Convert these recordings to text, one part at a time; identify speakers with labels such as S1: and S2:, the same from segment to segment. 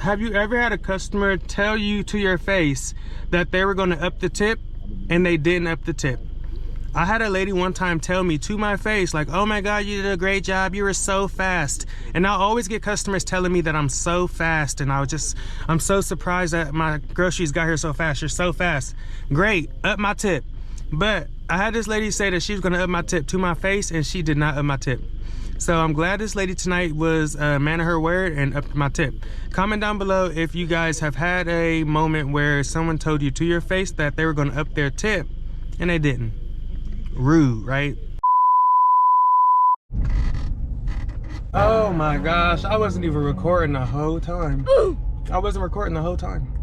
S1: Have you ever had a customer tell you to your face that they were going to up the tip and they didn't up the tip? I had a lady one time tell me to my face, like, oh my God, you did a great job. You were so fast. And I always get customers telling me that I'm so fast. And I'm so surprised that my groceries got here so fast. You're so fast. Great, up my tip. But I had this lady say that she was gonna up my tip to my face, and she did not up my tip. So I'm glad this lady tonight was a man of her word and upped my tip. Comment down below if you guys have had a moment where someone told you to your face that they were gonna up their tip and they didn't. Rude, right? Oh my gosh, I wasn't even recording the whole time. I wasn't recording the whole time.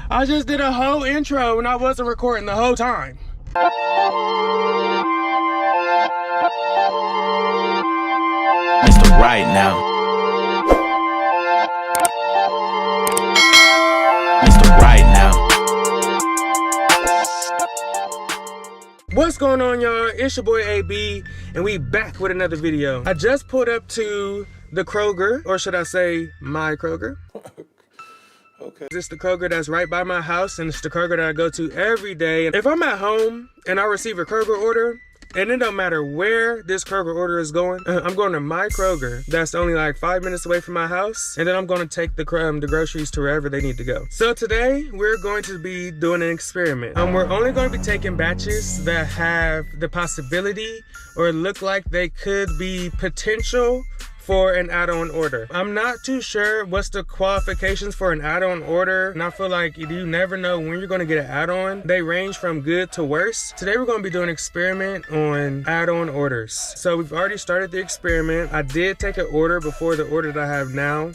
S1: I just did a whole intro and I wasn't recording the whole time.
S2: Mr. Right now. Mr. Right now.
S1: What's going on, y'all? It's your boy AB, and we back with another video. I just pulled up to the Kroger, or should I say my Kroger? Okay. It's the Kroger that's right by my house, and it's the Kroger that I go to every day. If I'm at home and I receive a Kroger order, and it don't matter where this Kroger order is going, I'm going to my Kroger that's only like 5 minutes away from my house, and then I'm going to take the groceries to wherever they need to go. So today we're going to be doing an experiment. We're only going to be taking batches that have the possibility or look like they could be potential for an add-on order. I'm not too sure what's the qualifications for an add-on order, and I feel like you never know when you're gonna get an add-on. They range from good to worse. Today we're gonna be doing an experiment on add-on orders. So we've already started the experiment. I did take an order before the order that I have now.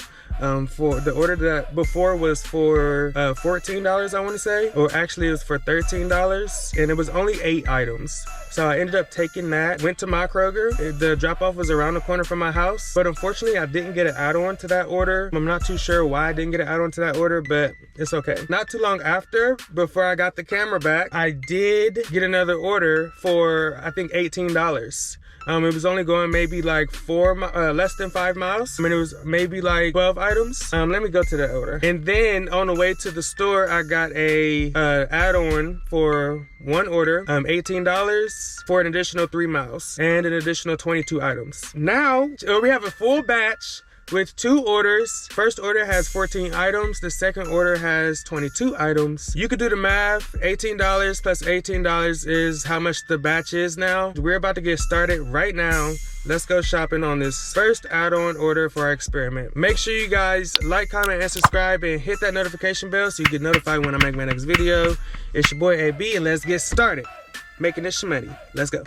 S1: For the order that before was for $14, I want to say, or actually it was for $13, and it was only 8 items. So I ended up taking that, went to my Kroger. The drop-off was around the corner from my house, but unfortunately I didn't get an add-on to that order. I'm not too sure why I didn't get an add-on to that order, but it's okay. Not too long after, before I got the camera back, I did get another order for, I think, $18. It was only going maybe like less than 5 miles. I mean, it was maybe like 12 items. Let me go to that order. And then on the way to the store, I got a add-on for one order, $18 for an additional 3 miles and an additional 22 items. Now we have a full batch with 2 orders. First order has 14 items. The second order has 22 items. You could do the math. $18 plus $18 is how much the batch is now. We're about to get started right now. Let's go shopping on this first add-on order for our experiment. Make sure you guys like, comment, and subscribe, and hit that notification bell so you get notified when I make my next video. It's your boy AB, and let's get started making this money. Let's go.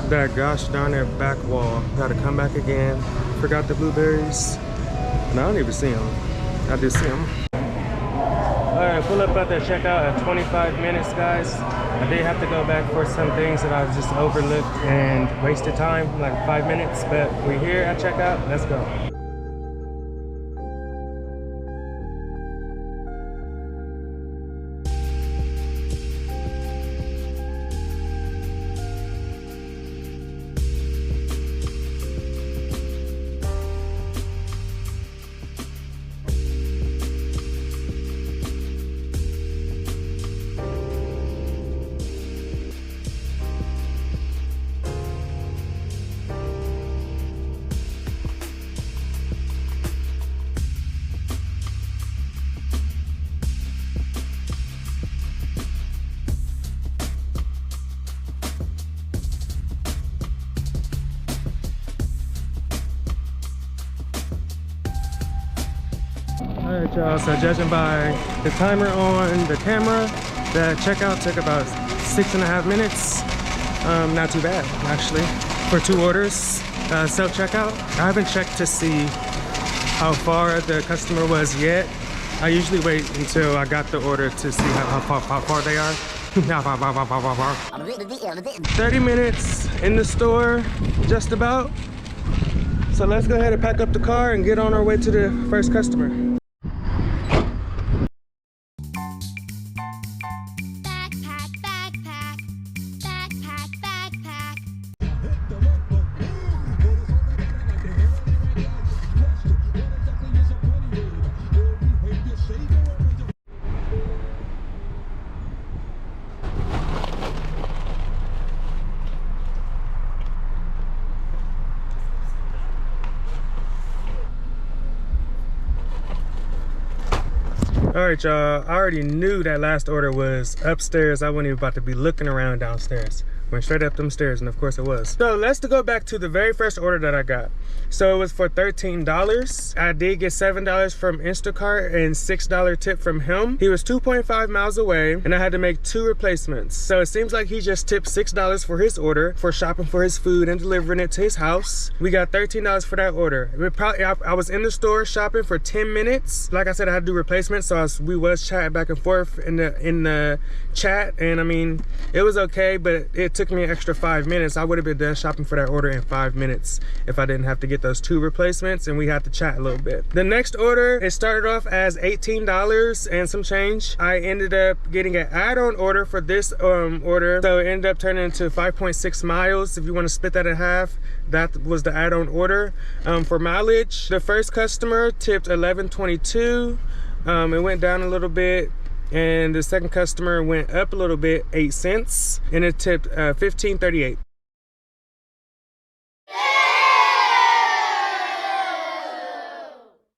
S1: That gosh darn their back wall. Gotta come back again. Forgot the blueberries. And I don't even see them. I did see them. Alright, pull up at the checkout at 25 minutes, guys. I did have to go back for some things that I just overlooked and wasted time, like 5 minutes. But we're here at checkout. Let's go. Alright, y'all, so judging by the timer on the camera, the checkout took about 6.5 minutes. Not too bad, actually, for 2 orders. Self-checkout. I haven't checked to see how far the customer was yet. I usually wait until I got the order to see how far they are. 30 minutes in the store, just about. So let's go ahead and pack up the car and get on our way to the first customer. All right, y'all, I already knew that last order was upstairs. I wasn't even about to be looking around downstairs. Went straight up them stairs, and of course it was. So let's go back to the very first order that I got. So it was for $13. I did get $7 from Instacart and $6 tip from him. He was 2.5 miles away, and I had to make 2 replacements. So it seems like he just tipped $6 for his order for shopping for his food and delivering it to his house. We got $13 for that order. I was in the store shopping for 10 minutes. Like I said, I had to do replacements, so we was chatting back and forth in the chat, and I mean, it was okay, but it took me an extra 5 minutes. I would have been done shopping for that order in 5 minutes if I didn't have to get those 2 replacements, and we had to chat a little bit. The next order, it started off as $18 and some change. I ended up getting an add-on order for this order, so it ended up turning into 5.6 miles. If you want to split that in half, that was the add-on order. For mileage, the first customer tipped $11.22. It went down a little bit, and the second customer went up a little bit, 8 cents, and it tipped $15.38.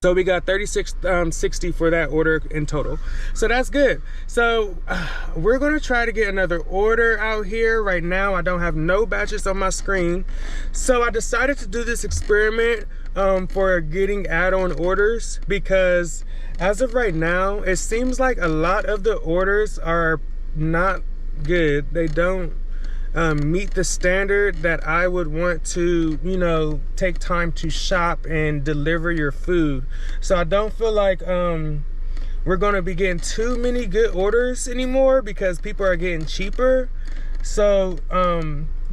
S1: So we got $36.60 for that order in total. So that's good. So we're gonna try to get another order out here. Right now, I don't have no batches on my screen. So I decided to do this experiment for getting add-on orders, because as of right now, it seems like a lot of the orders are not good. They don't meet the standard that I would want to, you know, take time to shop and deliver your food. So I don't feel like we're gonna be getting too many good orders anymore, because people are getting cheaper. So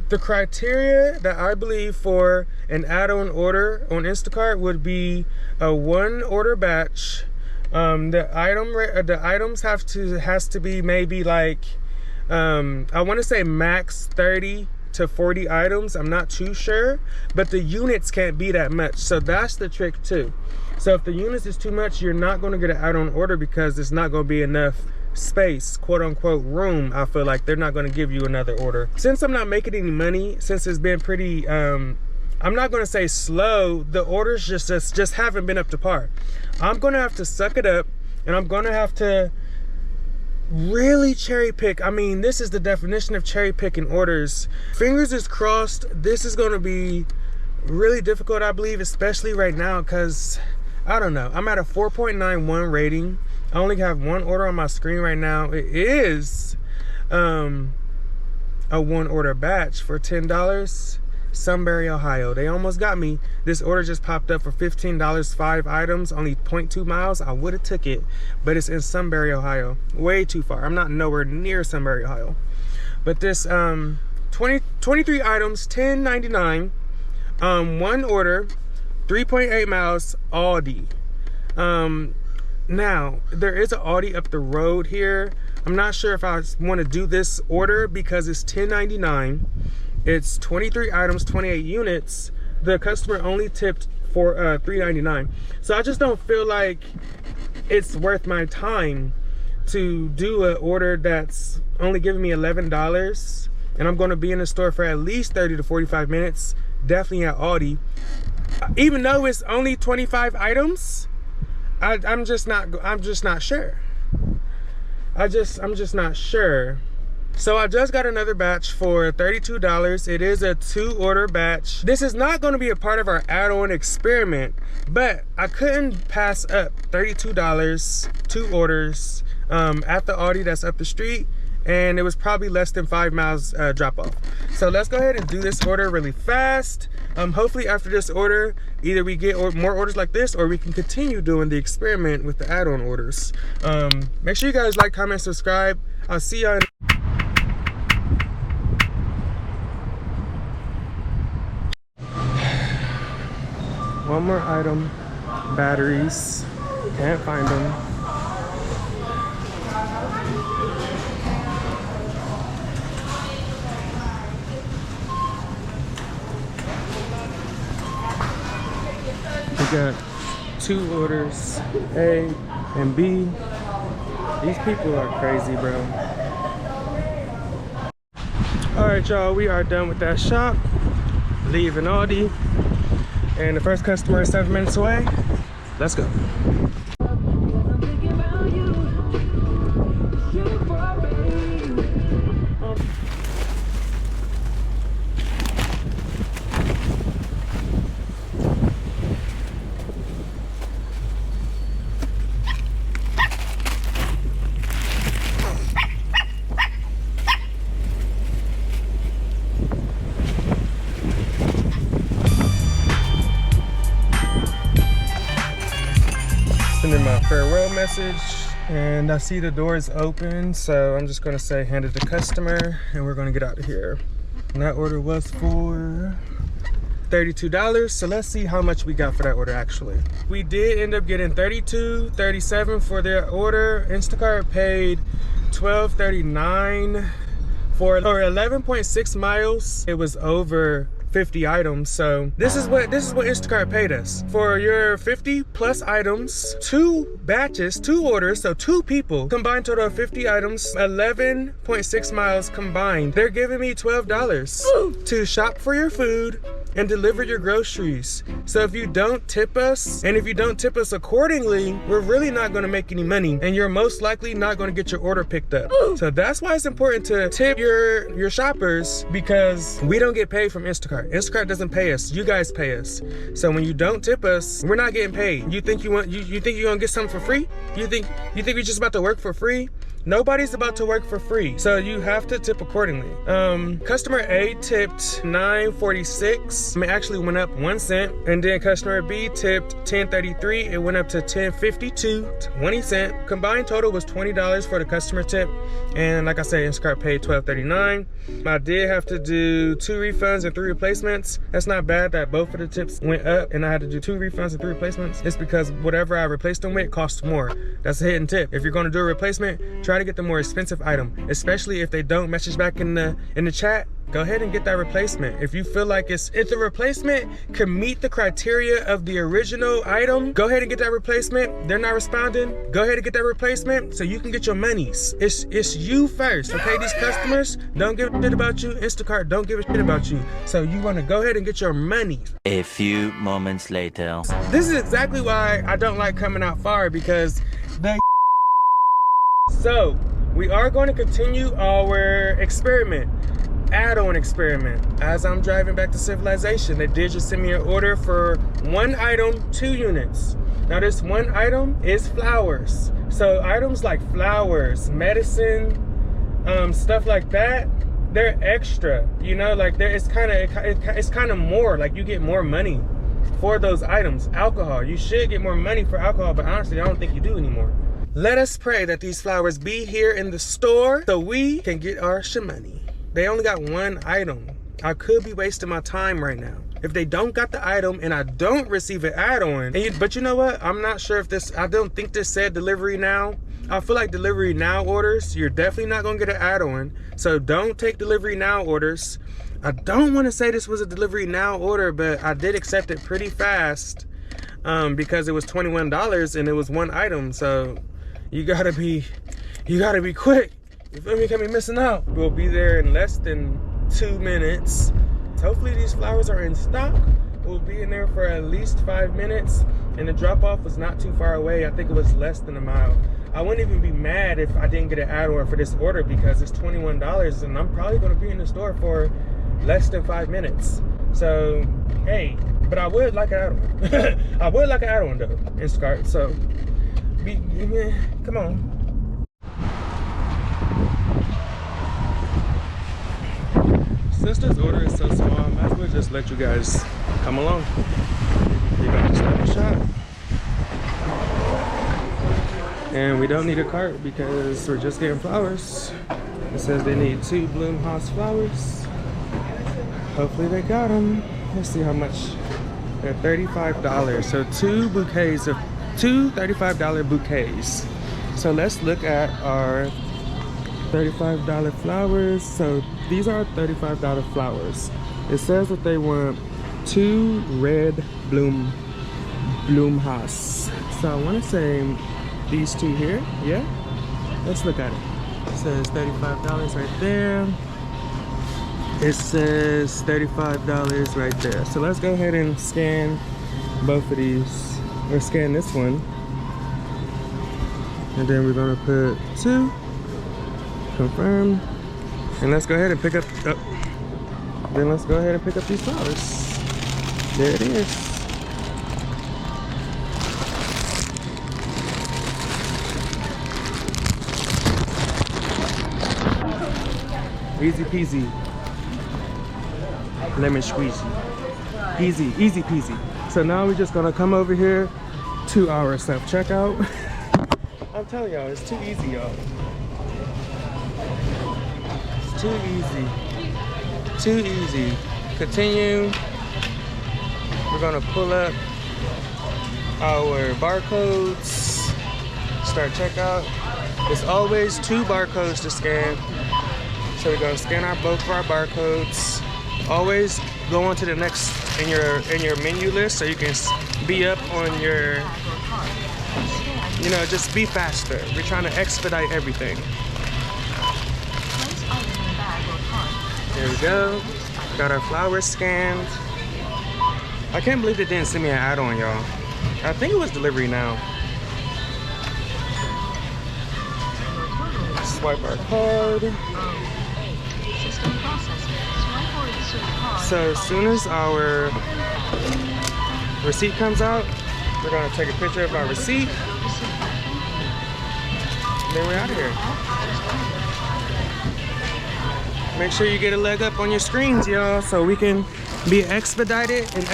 S1: the criteria that I believe for an add-on order on Instacart would be a 1 order batch. The items has to be maybe like I want to say max 30 to 40 items. I'm not too sure, but the units can't be that much. So that's the trick too. So if the units is too much, you're not going to get an add-on order, because it's not going to be enough space, quote unquote room. I feel like they're not going to give you another order. Since I'm not making any money, since it's been pretty I'm not going to say slow, the orders just haven't been up to par. I'm going to have to suck it up, and I'm going to have to really cherry pick. I mean, this is the definition of cherry picking orders. Fingers is crossed. This is going to be really difficult, I believe, especially right now, because I don't know, I'm at a 4.91 rating. I only have 1 order on my screen right now. It is a 1 order batch for $10. Sunbury, Ohio. They almost got me. This order just popped up for $15, 5 items, only 0.2 miles. I would have took it, but it's in Sunbury, Ohio. Way too far. I'm not nowhere near Sunbury, Ohio. But this 23 items, $10.99, 1 order, 3.8 miles, Aldi. Now, there is an Aldi up the road here. I'm not sure if I want to do this order, because it's $10.99. It's 23 items, 28 units. The customer only tipped for $3.99. So I just don't feel like it's worth my time to do an order that's only giving me $11, and I'm going to be in the store for at least 30 to 45 minutes. Definitely at Aldi. Even though it's only 25 items, I'm just not sure. I'm just not sure. So I just got another batch for $32. It is a 2 order batch. This is not going to be a part of our add-on experiment, but I couldn't pass up $32, 2 orders at the Aldi that's up the street, and it was probably less than 5 miles drop off. So let's go ahead and do this order really fast. Hopefully after this order, either we get more orders like this, or we can continue doing the experiment with the add-on orders. Make sure you guys like, comment, subscribe. I'll see y'all in one more item, batteries, can't find them. We got 2 orders, A and B. These people are crazy, bro. All right, y'all, we are done with that shop. Leaving Aldi. And the first customer is 7 minutes away. Let's go. farewell message. And I see the doors open, so I'm just gonna say hand it to customer and we're gonna get out of here. And that order was for $32, so let's see how much we got for that order actually. We did end up getting $32.37 for their order. Instacart paid $12.39 for 11.6 miles. It was over 50 items, so this is what Instacart paid us for your 50 plus items, 2 batches, 2 orders, so 2 people, combined total of 50 items, 11.6 miles combined. They're giving me $12 to shop for your food and deliver your groceries. So if you don't tip us, and if you don't tip us accordingly, we're really not gonna make any money, and you're most likely not gonna get your order picked up. So that's why it's important to tip your shoppers, because we don't get paid from Instacart. Instacart doesn't pay us, you guys pay us. So when you don't tip us, we're not getting paid. You think you think you're gonna get something for free? You think we're just about to work for free? Nobody's about to work for free, so you have to tip accordingly. Customer A tipped $9.46. It actually went up 1 cent, and then customer B tipped $10.33. It went up to $10.52, 20 cents. Combined total was $20 for the customer tip, and like I said, Instacart paid $12.39. I did have to do 2 refunds and 3 replacements. That's not bad that both of the tips went up, and I had to do 2 refunds and 3 replacements. It's because whatever I replaced them with costs more. That's a hidden tip. If you're going to do a replacement, try to get the more expensive item, especially if they don't message back in the chat. Go ahead and get that replacement. If you feel like if the replacement can meet the criteria of the original item, go ahead and get that replacement. They're not responding, go ahead and get that replacement so you can get your monies. It's you first, okay? These customers don't give a shit about you. Instacart don't give a shit about you. So you want to go ahead and get your money.
S2: A few moments later.
S1: This is exactly why I don't like coming out far, because they. So we are going to continue our experiment. Add-on experiment. As I'm driving back to civilization, they did just send me an order for 1 item, 2 units. Now this 1 item is flowers. So items like flowers, medicine, stuff like that, they're extra. You know, like it's kind of more, like you get more money for those items. Alcohol, you should get more money for alcohol, but honestly, I don't think you do anymore. Let us pray that these flowers be here in the store so we can get our shmoney. They only got 1 item. I could be wasting my time right now. If they don't got the item and I don't receive an add-on, but you know what? I'm not sure if this, I don't think this said delivery now. I feel like delivery now orders, you're definitely not gonna get an add-on. So don't take delivery now orders. I don't wanna say this was a delivery now order, but I did accept it pretty fast because it was $21 and it was 1 item. So you gotta be quick. You feel me? Can't be missing out. We'll be there in less than 2 minutes. Hopefully these flowers are in stock. We'll be in there for at least 5 minutes, and the drop-off was not too far away. I think it was less than a mile. I wouldn't even be mad if I didn't get an add-on for this order, because it's $21 and I'm probably going to be in the store for less than 5 minutes. So hey, but I would like an add-on. I would like an add-on though, Instacart. So come on. Since this order is so small, I might as well just let you guys come along. You're gonna stop the shop. And we don't need a cart because we're just getting flowers. It says they need 2 Bloomhouse flowers. Hopefully they got them. Let's see how much. They're $35. So 2 bouquets of 2 $35 bouquets. So let's look at our $35 flowers. So these are $35 flowers. It says that they want 2 red Bloomhouse. So I want to say these 2 here. Yeah, let's look at it. It says $35 right there. It says $35 right there. So let's go ahead and scan both of these, or scan this one, and then we're gonna put 2. Confirm, and let's go ahead and pick up. Then let's go ahead and pick up these flowers. There it is. Easy peasy, lemon squeezy, easy peasy. So now we're just gonna come over here to our self checkout. I'm telling y'all, it's too easy, y'all. It's too easy. Too easy. Continue. We're gonna pull up our barcodes. Start checkout. It's always 2 barcodes to scan. So we're gonna scan both of our barcodes. Always go on to the next in your menu list so you can be up on your, you know, just be faster. We're trying to expedite everything. There we go. Got our flowers scanned. I can't believe they didn't send me an add-on, y'all. I think it was delivery now. Swipe our card. So as soon as our receipt comes out, we're gonna take a picture of our receipt. Then we're out of here. Make sure you get a leg up on your screens, y'all, so we can be expedited and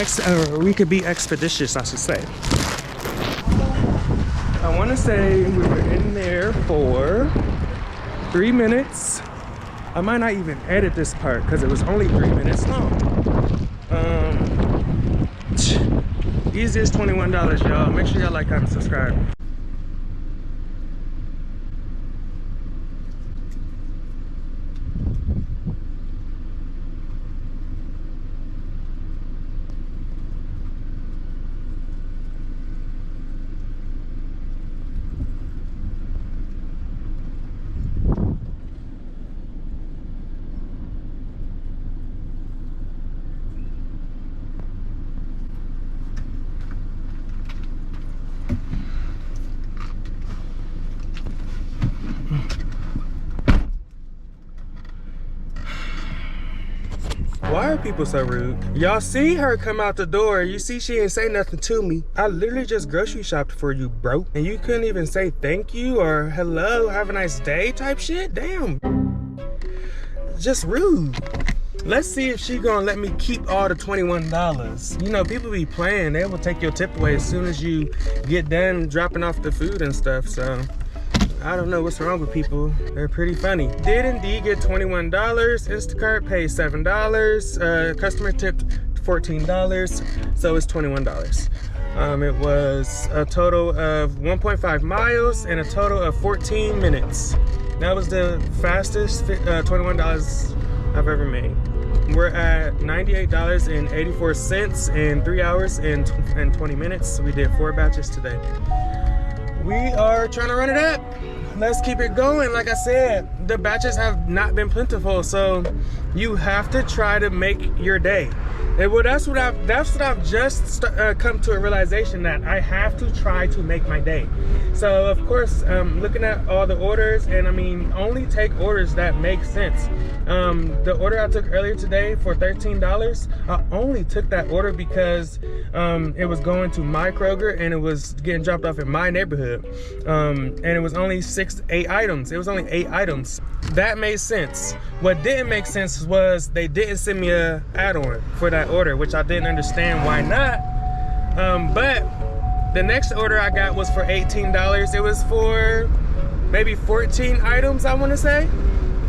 S1: we could be expeditious, I should say. I want to say we were in there for 3 minutes. I might not even edit this part because it was only 3 minutes long. Easiest $21, y'all. Make sure y'all like, comment, subscribe. Why are people so rude? Y'all see her come out the door. You see she ain't say nothing to me. I literally just grocery shopped for you, bro. And you couldn't even say thank you or hello, have a nice day type shit? Damn. Just rude. Let's see if she gonna let me keep all the $21. You know, people be playing. They will take your tip away as soon as you get done dropping off the food and stuff, so. I don't know what's wrong with people. They're pretty funny. Did indeed get $21. Instacart paid $7. Customer tipped $14, so it's $21. It was a total of 1.5 miles and a total of 14 minutes. That was the fastest $21 I've ever made. We're at $98.84 in 3 hours and 20 minutes. We did 4 batches today. We are trying to run it up. Let's keep it going. Like I said, the batches have not been plentiful, so you have to try to make your day. And well, that's what I've just come to a realization, that I have to try to make my day. So of course, looking at all the orders, and I mean, only take orders that make sense. The order I took earlier today for $13, I only took that order because it was going to my Kroger and it was getting dropped off in my neighborhood. And it was only 8 items. It was only 8 items. That made sense. What didn't make sense was they didn't send me a add-on for that order, which I didn't understand why not. But the next order I got was for $18. It was for maybe 14 items, I want to say.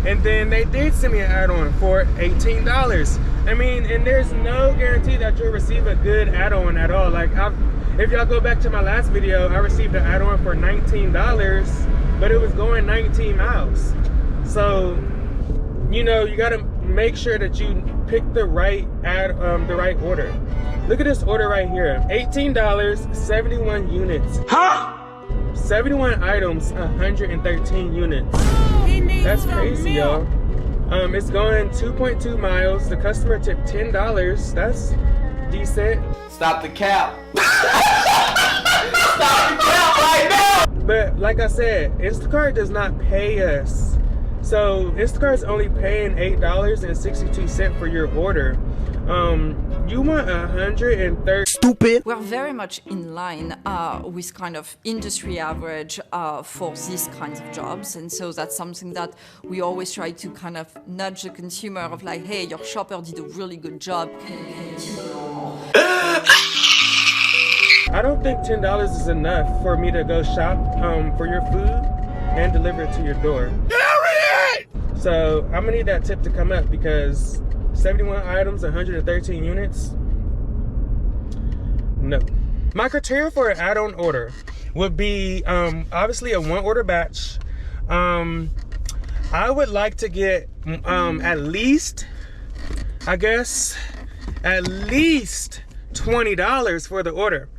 S1: And then they did send me an add-on for $18. I mean, and there's no guarantee that you'll receive a good add-on at all. Like, if y'all go back to my last video, I received an add-on for $19, but it was going 19 miles. So, you know, you gotta make sure that you pick the right order. Look at this order right here. $18, 71 units. Huh? 71 items, 113 units. That's crazy, y'all. It's going 2.2 miles. The customer tipped $10. That's decent.
S3: Stop the cap. Stop the cap right now.
S1: But like I said, Instacart does not pay us. So Instacart's only paying $8.62 for your order. You want 130.
S4: Stupid. We're very much in line with kind of industry average for these kinds of jobs, and so that's something that we always try to kind of nudge the consumer of, like, hey, your shopper did a really good job.
S1: I don't think $10 is enough for me to go shop for your food and deliver it to your door. So I'm gonna need that tip to come up because 71 items, 113 units. No. My criteria for an add-on order would be obviously a one order batch. I would like to get at least, I guess, at least $20 for the order.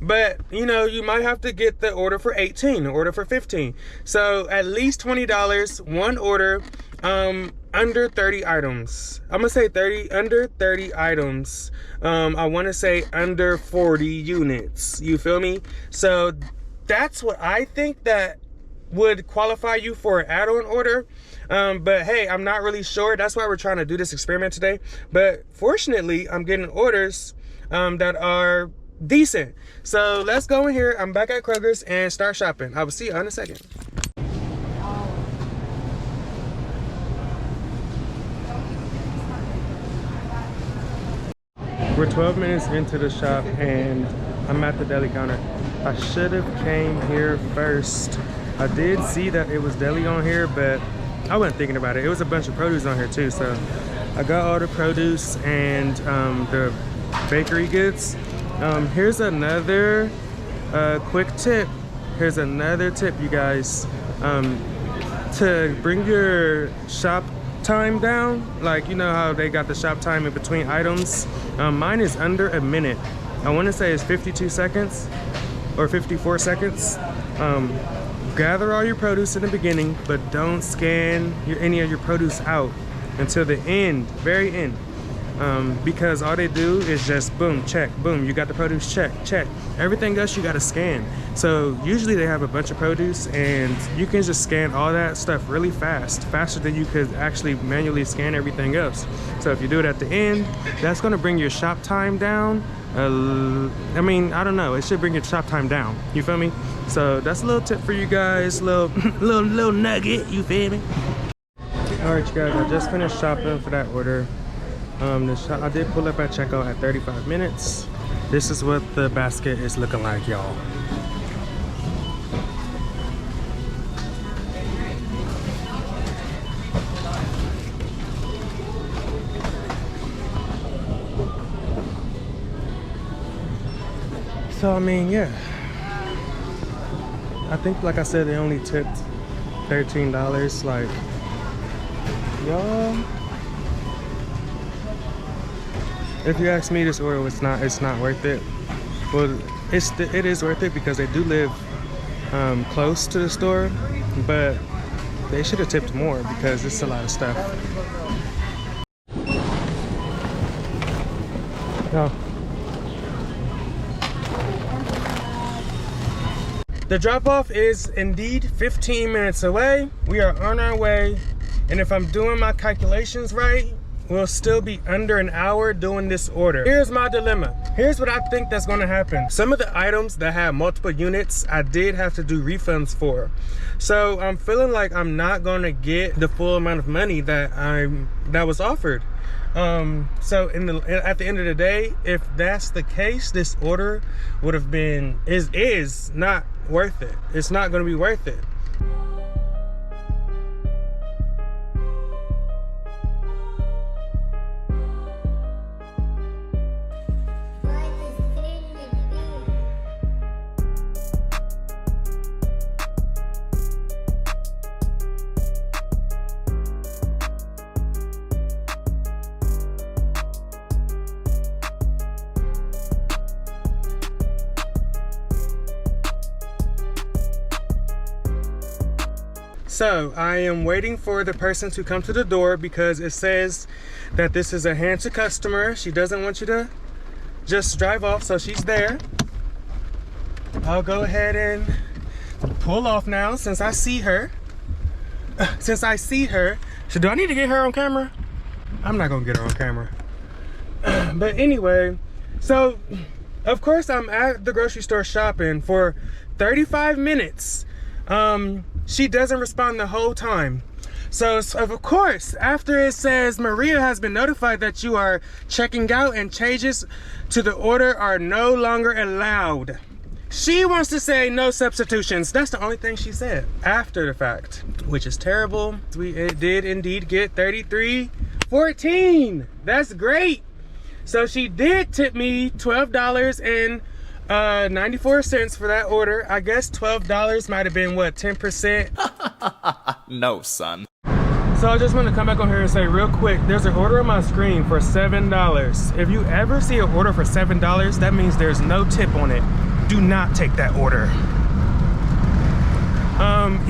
S1: But you know, you might have to get the order for 18, the order for 15. So at least $20, one order, under 30 items. I'm gonna say under 30 items. I wanna say under 40 units. You feel me? So that's what I think that would qualify you for an add-on order. But hey, I'm not really sure. That's why we're trying to do this experiment today. But fortunately, I'm getting orders that are decent. So let's go in here. I'm back at Kroger's and start shopping. I will see you in a second. We're 12 minutes into the shop and I'm at the deli counter. I should have came here first. I did see that it was deli on here, but I wasn't thinking about it. It was a bunch of produce on here too. So I got all the produce and the bakery goods. Here's another quick tip. Here's another tip, you guys. To bring your shop time down, like you know how they got the shop time in between items. Mine is under a minute. I want to say it's 52 seconds or 54 seconds. Gather all your produce in the beginning, but don't scan any of your produce out until the end, very end. Because all they do is just boom, check, boom, you got the produce, check, check. Everything else you gotta scan. So usually they have a bunch of produce and you can just scan all that stuff really fast, faster than you could actually manually scan everything else. So if you do it at the end, that's gonna bring your shop time down. I mean, I don't know, it should bring your shop time down, you feel me? So that's a little tip for you guys, little nugget, you feel me? All right, you guys, I just finished shopping for that order. I did pull up at checkout at 35 minutes. This is what the basket is looking like, y'all. So I mean, yeah, I think like I said, they only tipped $13. Like, y'all, if you ask me, this order it's not worth it. Well, it is worth it because they do live close to the store, but they should have tipped more because it's a lot of stuff. No. The drop-off is indeed 15 minutes away. We are on our way, and if I'm doing my calculations right, we'll still be under an hour doing this order. Here's my dilemma. Here's what I think that's gonna happen. Some of the items that have multiple units, I did have to do refunds for. So I'm feeling like I'm not gonna get the full amount of money that was offered. So at the end of the day, if that's the case, this order would have been, is not worth it. It's not gonna be worth it. So I am waiting for the person to come to the door because it says that this is a hand to customer. She doesn't want you to just drive off, so she's there. I'll go ahead and pull off now since I see her. So do I need to get her on camera? I'm not gonna get her on camera. But anyway, so of course I'm at the grocery store shopping for 35 minutes. She doesn't respond the whole time. So of course, after it says Maria has been notified that you are checking out and changes to the order are no longer allowed. She wants to say no substitutions. That's the only thing she said after the fact, which is terrible. It did indeed get $33.14. That's great. So she did tip me $12.94 for that order. I guess $12 might have been what, 10%?
S3: No, son.
S1: So I just want to come back on here and say real quick, there's an order on my screen for $7. If you ever see an order for $7, that means there's no tip on it. Do not take that order.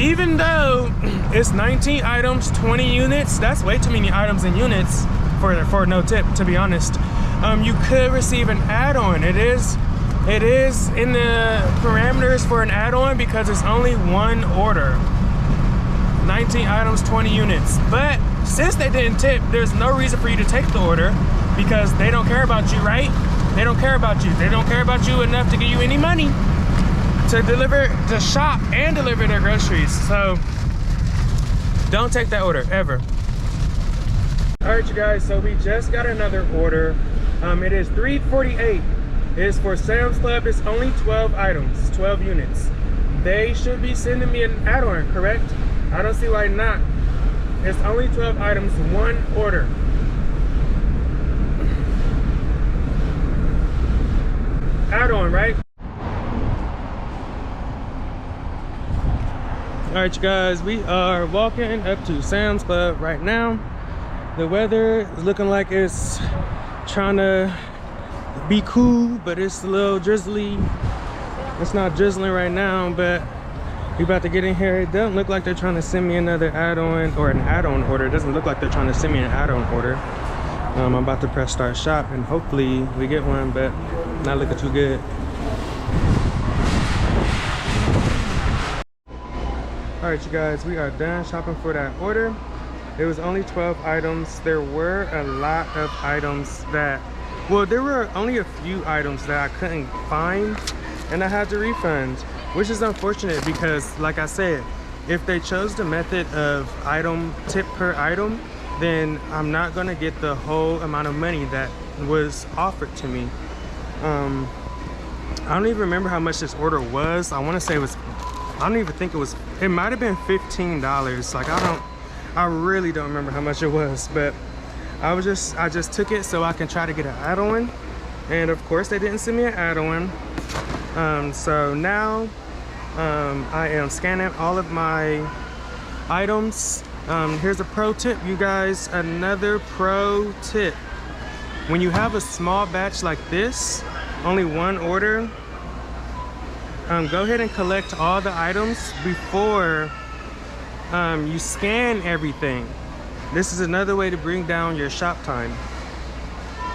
S1: Even though it's 19 items, 20 units, that's way too many items and units for no tip, to be honest. You could receive an add-on. It is in the parameters for an add-on because it's only one order. 19 items, 20 units. But since they didn't tip, there's no reason for you to take the order because they don't care about you, right? They don't care about you. They don't care about you enough to give you any money to shop and deliver their groceries. So don't take that order ever. All right, you guys, so we just got another order. It is $3.48. It is for Sam's Club. It's only 12 items, 12 units. They should be sending me an add-on, correct? I don't see why not. It's only 12 items, one order. Add-on, right? All right, you guys, we are walking up to Sam's Club right now. The weather is looking like it's trying to be cool, but it's a little drizzly. It's not drizzling right now, but we about to get in here. It doesn't look like they're trying to send me another add-on or an add-on order. It doesn't look like they're trying to send me an add-on order. I'm about to press start shop and hopefully we get one, but not looking too good. All right, you guys, we are done shopping for that order. It was only 12 items. There were a lot of items that, well, there were only a few items that I couldn't find and I had to refund, which is unfortunate because, like I said, if they chose the method of item tip per item, then I'm not gonna get the whole amount of money that was offered to me. I don't even remember how much this order was. I want to say it was, I don't even think it was, it might have been $15. Like I really don't remember how much it was, but I just took it so I can try to get an add-on, and of course they didn't send me an add-on. So now I am scanning all of my items. Here's a pro tip, you guys. Another pro tip: when you have a small batch like this, only one order, go ahead and collect all the items before you scan everything. This is another way to bring down your shop time.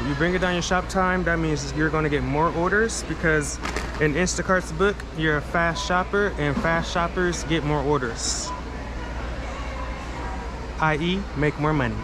S1: If you bring it down your shop time, that means you're going to get more orders, because in Instacart's book, you're a fast shopper, and fast shoppers get more orders, i.e. make more money.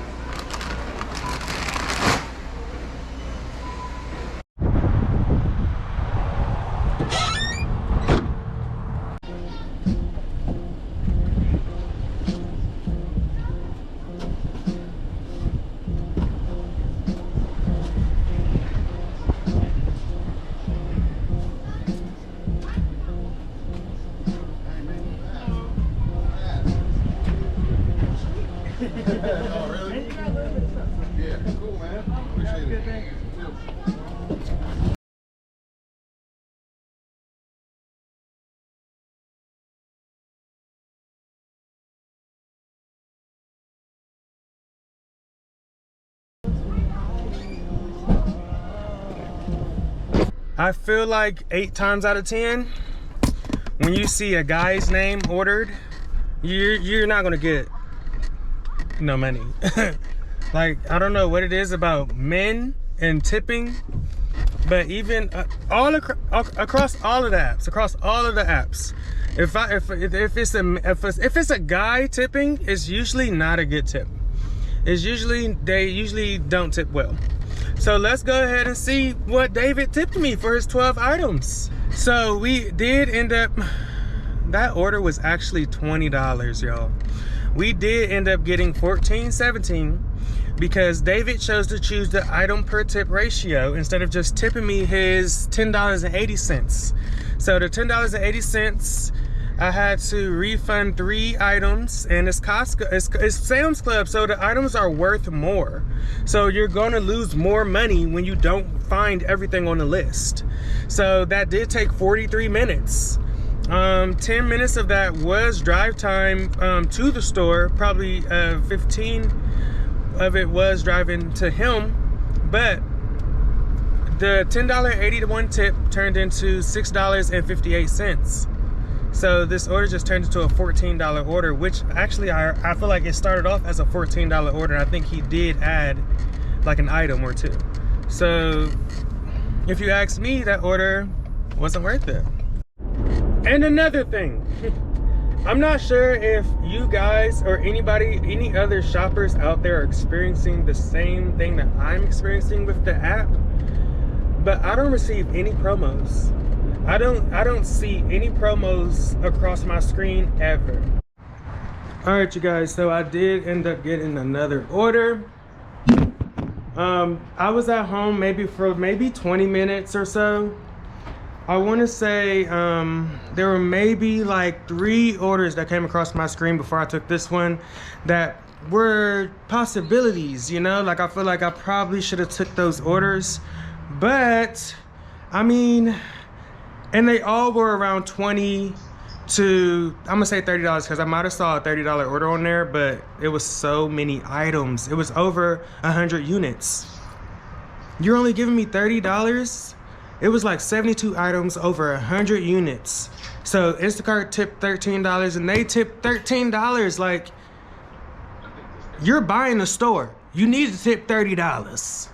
S5: Oh, really? Yeah, cool, man. Appreciate it. Thank you.
S1: I feel like 8 times out of 10, when you see a guy's name ordered, you're not gonna get no money. Like, I don't know what it is about men and tipping, but even across all of the apps, if it's a guy tipping, it's usually not a good tip. They usually don't tip well. So let's go ahead and see what David tipped me for his 12 items. So we did end up, that order was actually $20, y'all. We did end up getting $14.17 because David chose to choose the item per tip ratio instead of just tipping me his $10.80. So the $10.80, I had to refund 3 items, and it's Costco, it's Sam's Club, so the items are worth more. So you're gonna lose more money when you don't find everything on the list. So that did take 43 minutes. 10 minutes of that was drive time to the store. Probably 15 of it was driving to him, but the $10.81 tip turned into $6.58. So this order just turned into a $14 order, which actually I feel like it started off as a $14 order. I think he did add like an item or two. So if you ask me, that order wasn't worth it. And another thing, I'm not sure if you guys or anybody, any other shoppers out there are experiencing the same thing that I'm experiencing with the app, but I don't receive any promos. I don't see any promos across my screen ever. All right, you guys, so I did end up getting another order. I was at home for maybe 20 minutes or so. I want to say there were maybe like 3 orders that came across my screen before I took this one that were possibilities, you know? Like, I feel like I probably should have took those orders, but I mean, and they all were around 20 to, I'm gonna say $30, because I might have saw a $30 order on there, but it was so many items. It was over 100 units. You're only giving me $30? It was like 72 items over 100 units. So Instacart tipped $13 and they tipped $13. Like, you're buying a store. You need to tip $30.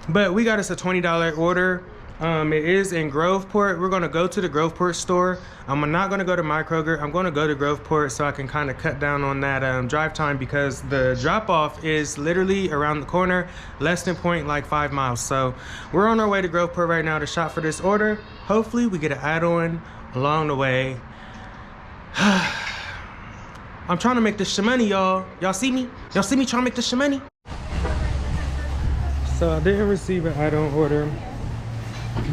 S1: But we got us a $20 order. It is in Groveport. We're gonna go to the Groveport store. I'm not gonna go to my Kroger. I'm gonna go to Groveport so I can kind of cut down on that drive time, because the drop off is literally around the corner, less than 5 miles. So we're on our way to Groveport right now to shop for this order. Hopefully we get an add-on along the way. I'm trying to make this money, y'all. Y'all see me? Y'all see me trying to make this money? So I didn't receive an add-on order,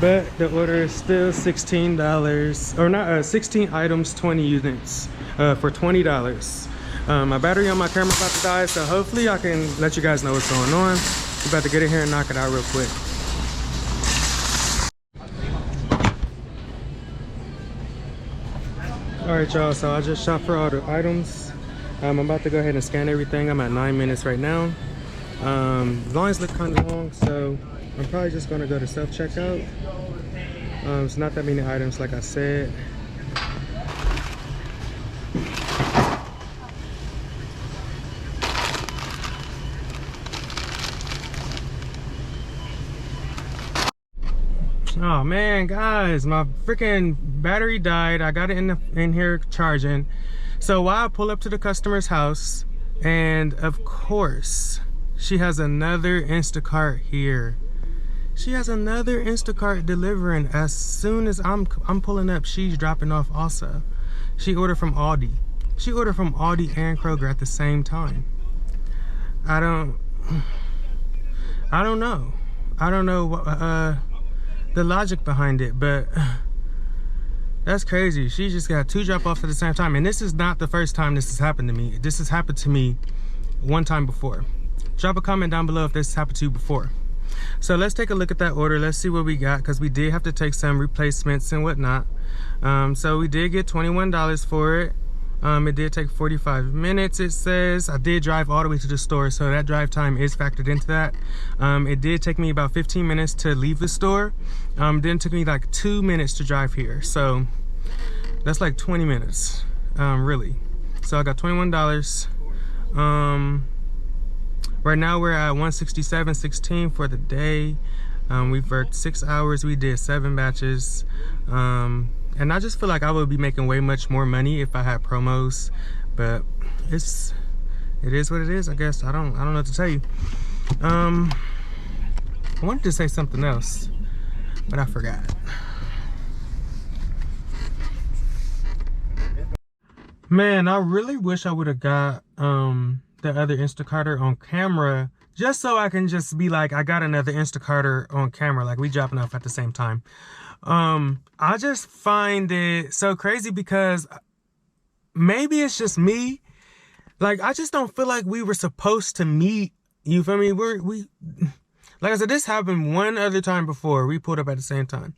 S1: but the order is still $16, or not, 16 items, 20 units for $20. My battery on my camera about to die, so hopefully I can let you guys know what's going on. I'm about to get in here and knock it out real quick. All right, y'all, so I just shopped for all the items. I'm about to go ahead and scan everything. I'm at 9 minutes right now. The lines look kind of long, so I'm probably just gonna go to self-checkout. It's not that many items, like I said. Oh man, guys, my freaking battery died. I got it in here charging. So while I pull up to the customer's house, and of course, she has another Instacart here. She has another Instacart delivering. As soon as I'm pulling up, she's dropping off also. She ordered from Aldi. She ordered from Aldi and Kroger at the same time. I don't know. I don't know what the logic behind it, but that's crazy. She just got 2 drop-offs at the same time, and this is not the first time this has happened to me. This has happened to me one time before. Drop a comment down below if this has happened to you before. So let's take a look at that order. Let's see what we got, because we did have to take some replacements and whatnot. So we did get $21 for it. It did take 45 minutes, it says. I did drive all the way to the store, so that drive time is factored into that. It did take me about 15 minutes to leave the store. Then it took me like 2 minutes to drive here. So that's like 20 minutes, really. So I got $21. Right now we're at 167.16 for the day. We've worked 6 hours. We did 7 batches. And I just feel like I would be making way much more money if I had promos, but it is what it is, I guess. I don't know what to tell you. I wanted to say something else, but I forgot. Man, I really wish I would have got the other Instacarter on camera, just so I can just be like, I got another Instacarter on camera, like we dropping off at the same time. I just find it so crazy because maybe it's just me. Like, I just don't feel like we were supposed to meet. You feel me? We like I said, this happened one other time before. We pulled up at the same time.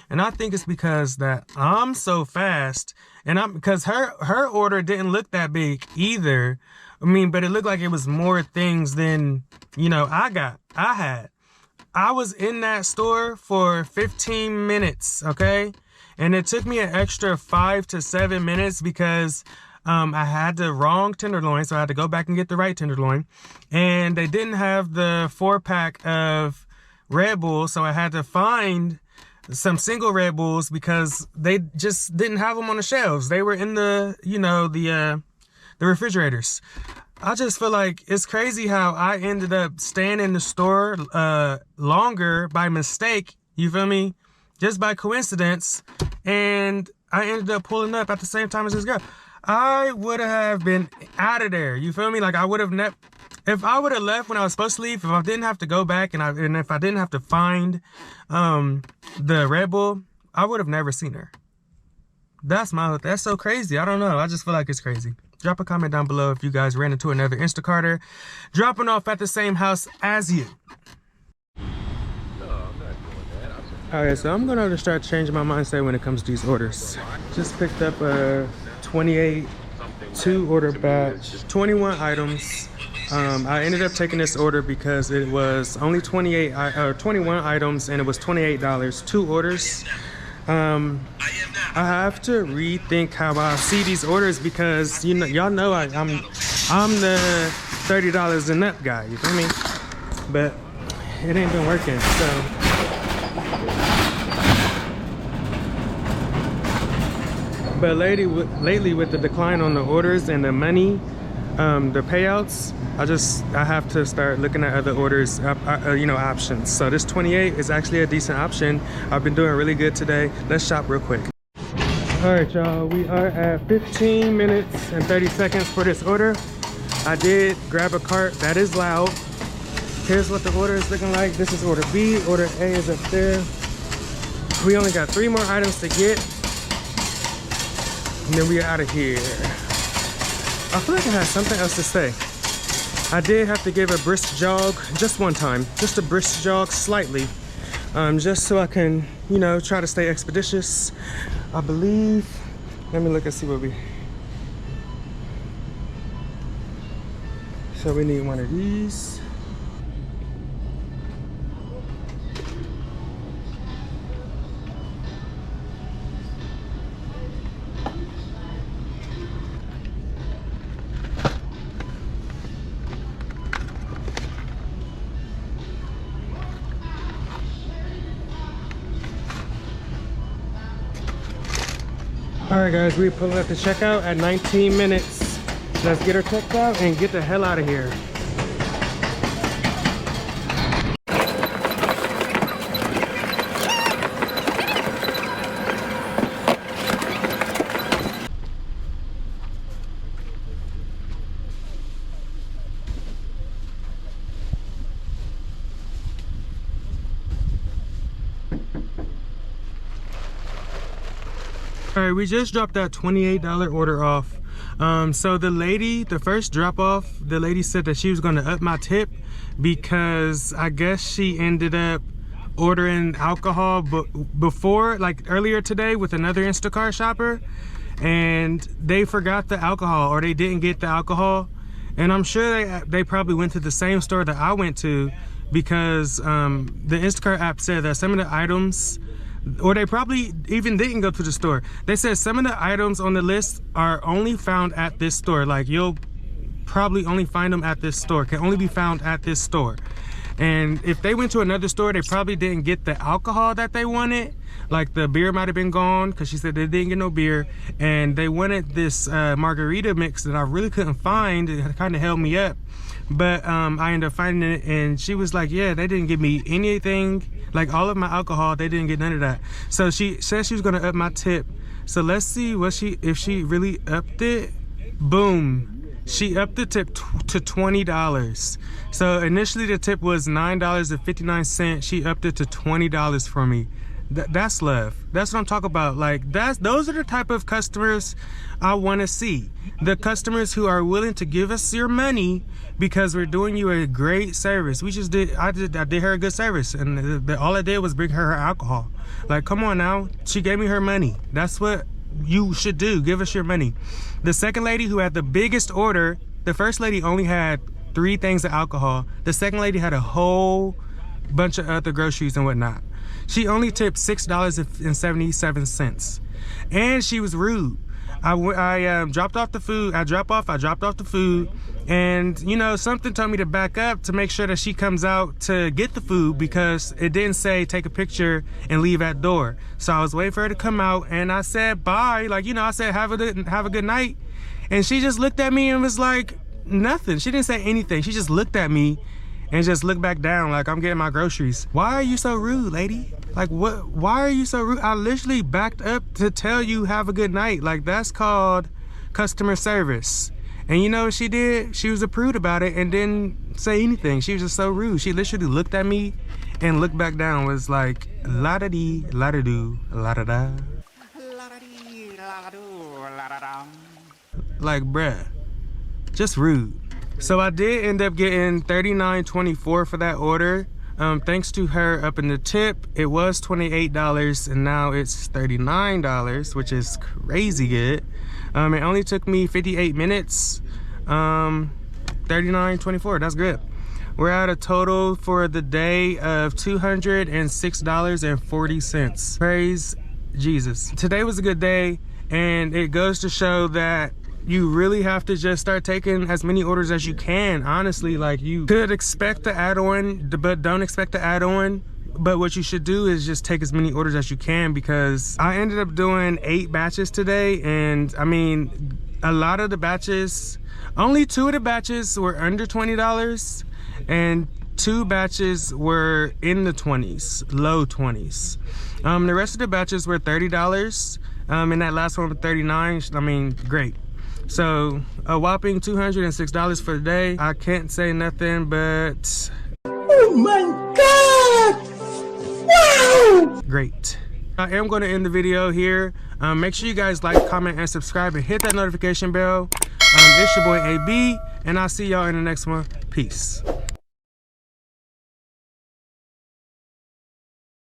S1: And I think it's because that I'm so fast, and because her order didn't look that big either. I mean, but it looked like it was more things than, you know, I had. I was in that store for 15 minutes, okay? And it took me an extra 5 to 7 minutes because I had the wrong tenderloin, so I had to go back and get the right tenderloin. And they didn't have the 4-pack of Red Bull, so I had to find some single Red Bulls because they just didn't have them on the shelves. They were in the, you know, the refrigerators. I just feel like it's crazy how I ended up staying in the store longer by mistake, you feel me? Just by coincidence. And I ended up pulling up at the same time as this girl. I would have been out of there, you feel me? Like, I would have if I would have left when I was supposed to leave, if I didn't have to go back and if I didn't have to find the Red Bull, I would have never seen her. That's so crazy. I don't know. I just feel like it's crazy. Drop a comment down below if you guys ran into another Instacarter dropping off at the same house as you. Alright, so I'm gonna start changing my mindset when it comes to these orders. Just picked up a 28 2-order batch, 21 items. I ended up taking this order because it was only 21 items and it was $28, 2 orders. I have to rethink how I see these orders because, you know, y'all know I'm the $30 and up guy, you feel me? But it ain't been working, so. But lately with the decline on the orders and the money, the payouts, I have to start looking at other orders, you know, options. So this 28 is actually a decent option. I've been doing really good today. Let's shop real quick. All right, y'all, we are at 15 minutes and 30 seconds for this order. I did grab a cart. That is loud. Here's what the order is looking like. This is order B. Order A is up there. We only got 3 more items to get, and then we are out of here. I feel like I had something else to say. I did have to give a brisk jog just one time, just a brisk jog slightly, just so I can, you know, try to stay expeditious. I believe, let me look and see what so we need one of these. Alright guys, we pulling up the checkout at 19 minutes. Let's get her checked out and get the hell out of here. All right, we just dropped that $28 order off. So the first drop off, the lady said that she was gonna up my tip because I guess she ended up ordering alcohol before, like earlier today with another Instacart shopper, and they forgot the alcohol or they didn't get the alcohol. And I'm sure they probably went to the same store that I went to because the Instacart app said that some of the items, or they probably even didn't go to the store. They said some of the items on the list are only found at this store. Like, you'll probably only find them at this store, can only be found at this store. And if they went to another store, they probably didn't get the alcohol that they wanted. Like, the beer might have been gone because she said they didn't get no beer. And they wanted this margarita mix that I really couldn't find. It kind of held me up. But I ended up finding it, and she was like, yeah, they didn't give me anything, like all of my alcohol, they didn't get none of that. So she said she was gonna up my tip. So let's see if she really upped it. Boom. She upped the tip to $20. So initially the tip was $9.59. She upped it to $20 for me. That's love. That's what I'm talking about. Like, those are the type of customers I want to see. The customers who are willing to give us your money because we're doing you a great service. I did her a good service, and all I did was bring her alcohol. Like, come on now. She gave me her money. That's what you should do. Give us your money. The second lady who had the biggest order, the first lady only had 3 things of alcohol. The second lady had a whole bunch of other groceries and whatnot. She only tipped $6.77, and she was rude. I dropped off the food. I dropped off the food, and you know, something told me to back up to make sure that she comes out to get the food, because it didn't say take a picture and leave at door. So I was waiting for her to come out, and I said bye, like, you know, I said have a good night, and she just looked at me and was like nothing. She didn't say anything. She just looked at me and just looked back down like I'm getting my groceries. Why are you so rude, lady? Like, what? Why are you so rude? I literally backed up to tell you have a good night. Like, that's called customer service. And you know what she did? She was a prude about it and didn't say anything. She was just so rude. She literally looked at me and looked back down, was like, la-da-dee, la-da-doo, la-da-da. Like, bruh, just rude. So I did end up getting $39.24 for that order. Thanks to her up in the tip, it was $28 and now it's $39, which is crazy good. It only took me 58 minutes. $39.24, that's good. We're at a total for the day of $206.40. Praise Jesus. Today was a good day, and it goes to show that you really have to just start taking as many orders as you can. Honestly, like, you could expect the add-on, but don't expect the add-on. But what you should do is just take as many orders as you can, because I ended up doing 8 batches today. And I mean, a lot of the batches, only 2 of the batches were under $20, and 2 batches were in the 20s, low 20s. The rest of the batches were $30, and that last one was $39. I mean, great. So a whopping $206 for the day. I can't say nothing but, oh my God! Wow! Great. I am going to end the video here. Make sure you guys like, comment, and subscribe, and hit that notification bell. It's your boy AB, and I'll see y'all in the next one. Peace.